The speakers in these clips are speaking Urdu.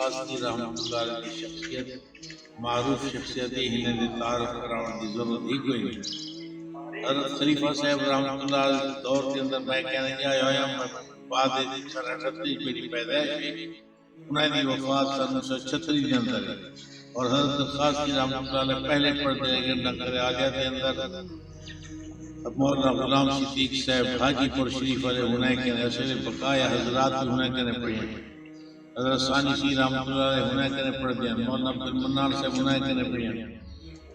خاص کی رحمۃ اللہ علیہ کی شخصیت معروف شخصیت ہی نے تعارف کرانے کی ضرورت ہی کوئی نہیں. حضرت خلیفہ صاحب رحمۃ اللہ علیہ دور کے اندر میں کہنے جایا ہوا میں بعد سن 38 میری پیدائش ہے. انہیں دی وفات سن 1936 کے اندر ہے اور حضرت خاص کی رحمۃ اللہ علیہ پہلے پڑھتے رہے نہ کرے آجا کے اندر مولانا غلام صدیق صاحب حاجی پور شریف والے ہونے کے اثر بقایا حضرات بھی ہونے کے پڑھے. حضرت ثانی سی رحمۃ اللہ علیہ ہونے کے پڑھ دیا. مولانا عبد المنان صاحب ہونے کے پڑھے.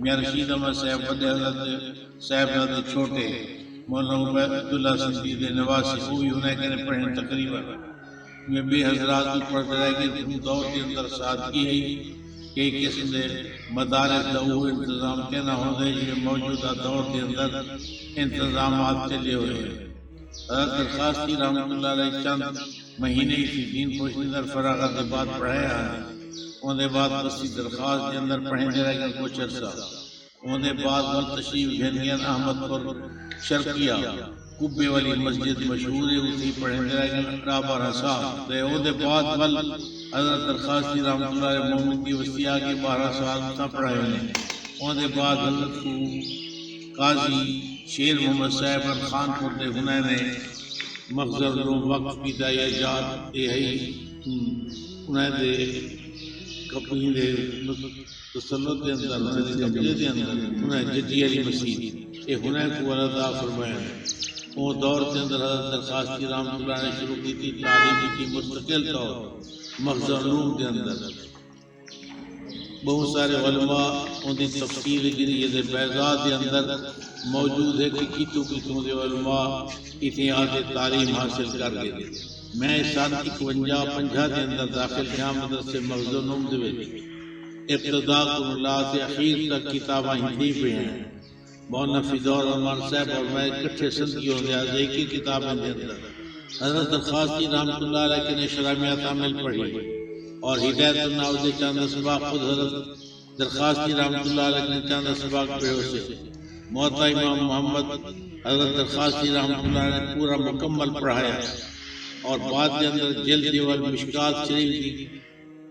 میاں رشید احمد صاحب بڑے حضرت صاحب نہ چھوٹے مولانا عبداللہ صدیق نواسی وہ بھی ہونے کے پڑھے. تقریباً میں بھی حضرات بھی پڑھتے رہے کہ دور کے اندر سادگی ہے کئی قسم کے مدارس وہ انتظام کے نہ ہوتے یہ موجودہ دور کے اندر انتظامات چلے ہوئے ہیں. حضرت درخواست کی رحمۃ اللہ علیہ چند مہینے کی دین پوشنی در فراغت کے بعد پڑھایا ہے. اندر بعد بسی درخواست کے اندر پڑھیں دے رہے گا کچھ عرصہ. اندر بعد تشریف گھنگین احمد پر شرقیہ کبے والی مسجد مشہور ہے اسی پڑھیں دے رہے گا 12 سال. اندر بعد حضرت درخواست کی رحمۃ اللہ علیہ محمد کی وسیع کے 12 سال تھا پڑھائے ہوئے. اندر بعد حضرت کو قاضی شیر محمد صاحب خان پور دے ہنے نے مغزر رو وقف کی دائی اجاد ہے انہیں دے کپڑی دے تسلط کے اندر انہیں دے قبضے کے اندر انہیں جدی علی مسیح یہ انہیں کو علیحدہ فرمایا ہے. وہ دور کے اندر حضرت درخواست کی رحمۃ اللہ نے شروع کی تھی تعلیمی کی مستقل طور مغزر روم کے اندر. بہت سارے علماء ان کی تفصیل گری یہ بیضات کے اندر موجود ہے کہ کتوں دے علماء اتحاد تعلیم حاصل کر گئے. میں سال 51-50 کے اندر داخل کیا مدرسے مغزر روم دے ابتدا کو اللہ سے اخیر تک کتابیں ہندی پہ ہیں. مولانا فضول الرحمان صاحب اور میں اکٹھے سندھی ہوں گے ایک ہی کتابیں دے اندر حضرت درخواست کی رحمۃ اللہ علیہ کے نے شرامیات عامل پڑھی اور ہدایت الناظر چاند اسباق خود حضرت درخواست کی رحمۃ اللہ علیہ نے چاند اسباق پڑھے سے. موطا امام محمد حضرت درخواست کی رحمۃ اللہ علیہ نے پورا مکمل پڑھایا اور بعد کے اندر جلد اور مشکات شریف کی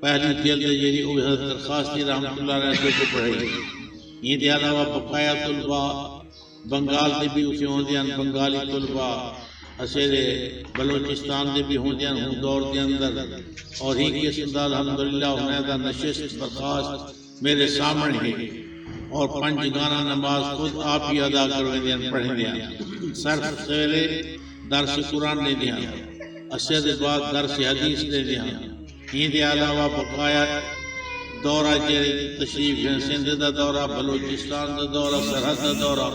پہلی جلد یہ حضرت درخواست کی رحمۃ اللہ علیہ کو پڑھائی. یہ کے علاوہ بقایا طلباء بنگال کے بھی اسے ہوں دیاں بنگالی طلباء اسیر بلوچستان دے بھی ہوں دیاں ہوں دور کے اندر اور ہی کے سندہ الحمدللہ انہیں دا نشست برخواست میرے سامنے ہے اور 5 گانا نماز خود آپ ہی ادا کرویں دیاں پڑھیں دیاں. صرف سویرے درس قرآن لے دیاں اسیر بعد درس حدیث لے دیاں. یہ کے علاوہ بقایا دورہ تشریف ہیں سندھ دا دورہ بلوچستان دا دورہ سرحد دا دورہ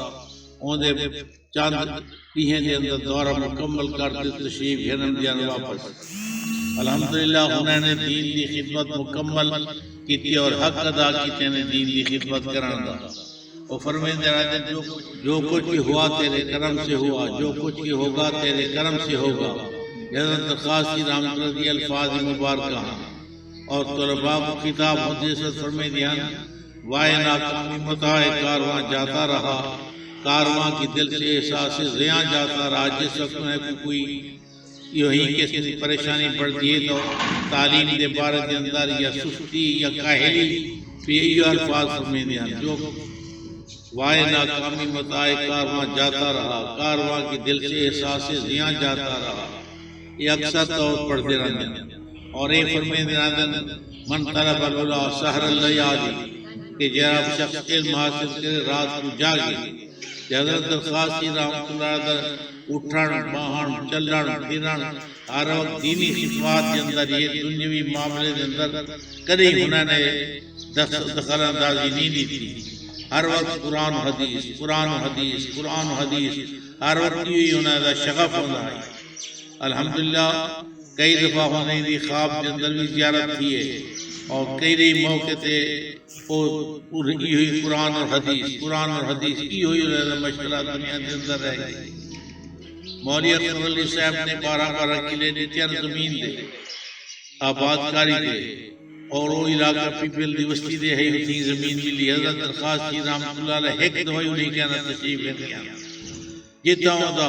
اندر چاند پیہن دے اندر دورہ مکمل کرتے تشریف گھنم دیان واپس. الحمدللہ انہوں نے دین دی خدمت مکمل کی تھی اور حق ادا کی نے دین دی خدمت کرانا. وہ فرمائیں دے رہے ہیں جو کچھ بھی ہوا تیرے کرم سے ہوا جو کچھ بھی ہوگا تیرے کرم سے ہوگا. حضرت درخواست کی رحمت اللہ الفاظ مبارکہ اور طلباء کو خطاب ہوتے سے فرمائے دیان وائے ناکامی متاع کارواں جاتا رہا کارواں کی دل سے احساس زیاں جاتا رہا. جس وقت میں کوئی یہی کسی پریشانی پڑتی ہے تو تعلیم دے بارے کے اندر یا سستی یا کاہلی پھر یہ الفاظ فرمائے دیان جو وائے ناکامی متاع کارواں جاتا رہا کارواں کی دل سے احساس زیاں جاتا رہا. یہ اکثر طور پڑھتے رہتے ہیں اور یہ فرمائے دیان من طلب العلا سحر اللیالی کہ جب شخص علم حاصل کرے رات کو جاگے. حضرت درخواست کی رحمۃ اللہ علیہ اٹھن باہن چلن پھرن ہر وقت دینی خدمات کے اندر یہ دنیاوی معاملے کے اندر کدی انہوں نے دخل اندازی نہیں دی تھی. ہر وقت قرآن و حدیث قرآن و حدیث قرآن و حدیث ہر وقت یہ انہوں نے شغف ہونا ہے. الحمدللہ کئی دفعہ ہونے دی خواب کے اندر بھی زیارت تھی ہے اور کئی موقع تے قرآن اور حدیث کی ہوئی مشغلہ دنیا کے اندر رہ گئی. مولوی اکبر علی صاحب نے 12 کلے نیچے زمین دے آباد کاری دے اور وہ علاقہ پیپل دی وسطی دے ہے اتنی زمین ملی. حضرت درخواست کی رحمۃ اللہ علیہ ایک دوائی انہیں کہنا تشریف ہے کیا جتا ہوں دا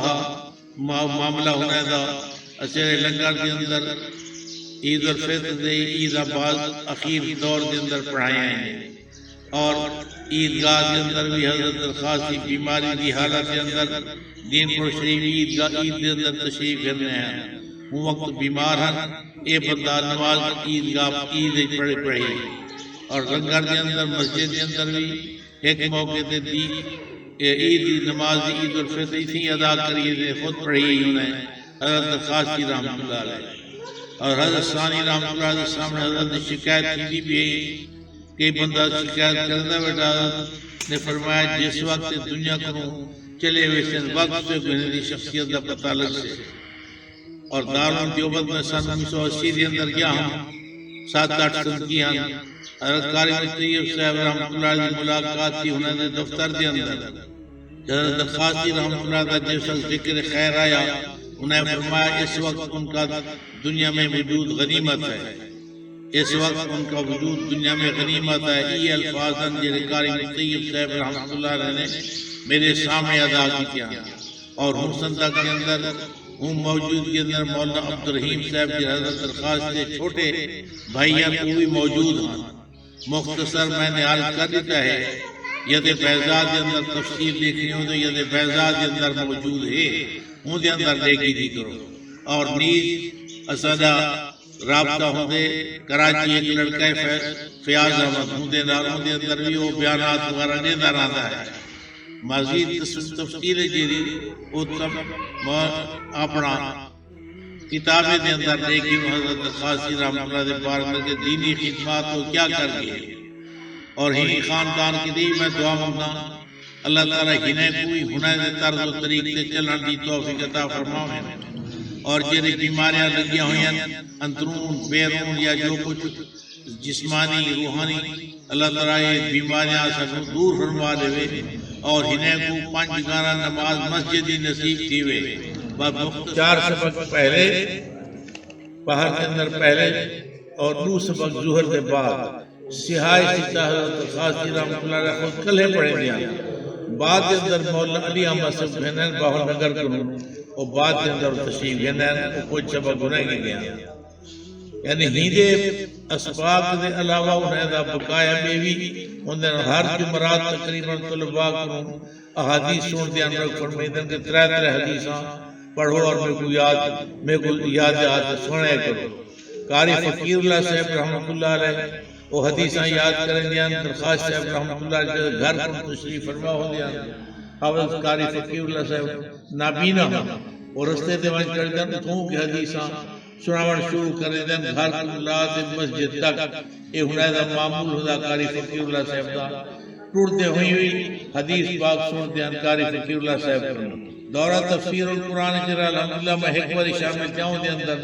معاملہ ہونا دا اسیر لنگر کے اندر عید الفطر دے عید آباد اخیر دور دے اندر پڑھائے ہیں اور عیدگاہ دے اندر بھی حضرت درخواست بیماری دی حالت دے اندر دین پور شریف عیدگاہ عید دے اندر تشریف کرنے ہیں وہ وقت بیمار ہیں اے بندہ نماز عیدگاہ عید پڑھی اور لنگر دے اندر مسجد دے اندر بھی ایک موقع تے دی عید دی نماز عید الفطر تھی ادا کریے دے خود پڑھی انہیں حضرت درخواست رحمۃ اللہ علیہ اور حضرت ثانی رحمۃ اللہ علیہ سامنے حضرت نے شکایت کی بھی کہ بندہ شکایت کرنا بیٹا نے فرمایا جس وقت دنیا کروں چلے ہوئے سے وقت سے گزری شخصیت کا پتہ لگ سے اور دارالعلوم دیوبند میں سن 1980 کے اندر کیا ہم 7-8 سن کی ہم حضرت قاری طیب صاحب رحمۃ اللہ علیہ ملاقات کی انہوں نے دفتر کے اندر حضرت درخواست رحمۃ اللہ کا جس وقت ذکر خیر آیا انہیں فرمایا اس وقت ان کا دنیا میں وجود غنیمت ہے اس وقت ان کا وجود دنیا میں غنیمت ہے یہ الفاظ ہیں قاری طیب صاحب رحمۃ اللہ علیہ نے میرے سامنے ادا کیا اور حسندہ کے اندر ہوں موجود کے اندر مولانا عبدالرحیم صاحب کی حضرت درخواست کے چھوٹے بھائیاں کو بھی موجود ہیں مختصر میں نے عرض کر دیتا ہے ید فیضات کے اندر تفسیر دیکھنی ہو تو ید فیضات کے اندر موجود ہے ہوں دے اندر دیکھی دی کرو اور نیز اسدہ رابطہ ہوں دے کراچی ایک لڑکا فیاض احمد ہوں دے داروں دے اندر بھی وہ بیانات وغیرہ دیتا رہتا ہے مزید تفصیل جیری وہ تب اپنا کتابیں دے اندر دیکھی حضرت درخواست رحمۃ اللہ دے بارے میں دینی خدمات کو کیا کر گئے اور ہی خاندان کی دی میں دعا مانگتا اللہ تعالیٰ ہنیں کوئی ہنیں دے طرز و طریق سے چلن دی توفیق عطا فرمائے اور جیری بیماریاں لگیاں ہوئی ہیں اندرون بیرون یا جو کچھ جسمانی روحانی اللہ تعالیٰ یہ بیماریاں سے دور فرما دے اور ہنیں کو 5 گانا نماز مسجدی نصیب تھی ہوئے 4 سبق پہلے پہر کے اندر پہلے اور 2 سبق ظہر کے بعد سہائی سیتا حضرت خاصی رحمۃ اللہ علیہ خود کلے پڑھے دیا بعد کے اندر مولانا علی احمد صاحب گھنین باہر نگر کروں اور بعد کے اندر تشریف گھنین کچھ سبق گناہ کی گیا یعنی ہیدے اسباق دے علاوہ انہیں دا بقایا بیوی انہیں ہر جمعرات تقریباً طلباء کروں احادیث سن دیا رکھ فرمیدن کے 3 حدیثاں پڑھو اور میں کو یاد سنے کرو قاری فقیر اللہ صاحب رحمۃ اللہ علیہ وہ حدیثاں یاد کریں دیا درخواست صاحب رحمۃ اللہ علیہ گھر پر تشریف فرما ہو دیا حافظ قاری فقیر اللہ صاحب نابینا اور رستے دے وجہ کر دیا اتھوں کی حدیثاں سناون شروع کرے دیں گھر اللہ دے مسجد تک اے ہنائے دا معمول ہدا قاری فقیر اللہ صاحب دا ٹوٹتے ہوئی حدیث پاک سن دیں قاری فقیر اللہ صاحب کرنا دورہ تفسیر القرآن جرہ الحمدللہ میں حکمت شامل جاؤں دے اندر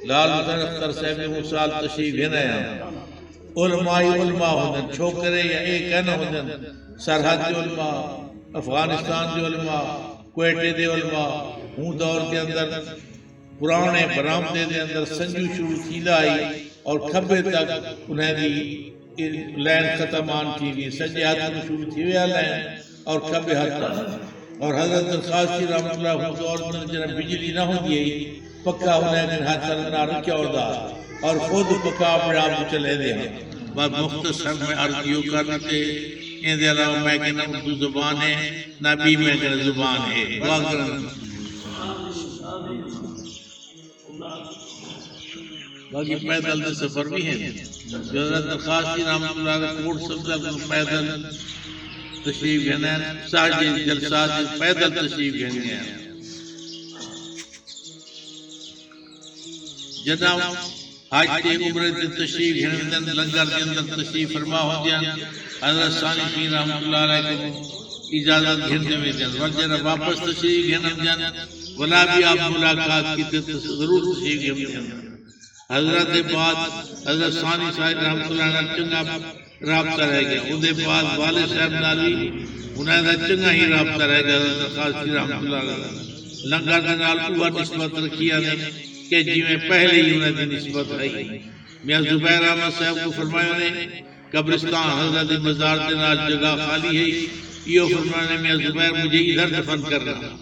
لال حسین اختر صاحب وہ سال تشریف ہے علماء ہوندن چھوکرے یا ایک کہنا ہوندن سرحد دے علماء افغانستان دے علماء کوئٹے دے علماء ہوں دور کے اندر پرانے برامدے دے اندر سنجو شروع تھیلا آئی اور کھبے تک انہیں دی لین ختمان کی گئی سجے ہاتھ میں شروع تھی ہویا لین اور کھبے ہاتھ تک اور حضرت درخواست رحمۃ اللہ ہوں دور میں جنہ بجلی نہ ہو گئی پکا انہیں دن ہاتھ کرنا رکھیا ہوتا اور خود پکا اپنے آپ چلے دے بات مختصر میں عرضیوں کرتے ان دے علاوہ میں کہنا اردو زبان ہے نبی میں کہنا زبان ہے دعا کرنا باقی پیدل دے سفر بھی ہیں جو حضرت درخواست رحمۃ اللہ علیہ کوٹ سبزہ کو پیدل تشریف گھنے ساجد جلسات پیدل تشریف گھنے ہیں جناب حاج تے عمرے تے تشریف گھنے لنگر کے اندر تشریف فرما ہو دیا حضرت ثانی پیر رحمۃ اللہ علیہ کو اجازت گھنے میں دیا وجہ واپس تشریف گھنے دیا ولا بھی آپ ملاقات کی تے ضرور تشریف گھنے حضرت بعد حضرت ثانی صاحب رحمۃ اللہ علیہ چنگا رابطہ رہ گیا اندے بعد والد صاحب نالی انہیں دا چنگا ہی رابطہ رہ گیا حضرت خاصی رحمۃ اللہ علیہ لنگر کا نال اوہ نسبت رکھیا نے کہ جی میں پہلے ہی انہیں دی نسبت ہے میاں زبیر احمد صاحب کو فرمایا نے قبرستان حضرت مزار کے نال جگہ خالی ہے یہ فرمایا نے میاں زبیر مجھے ادھر دفن کر رہا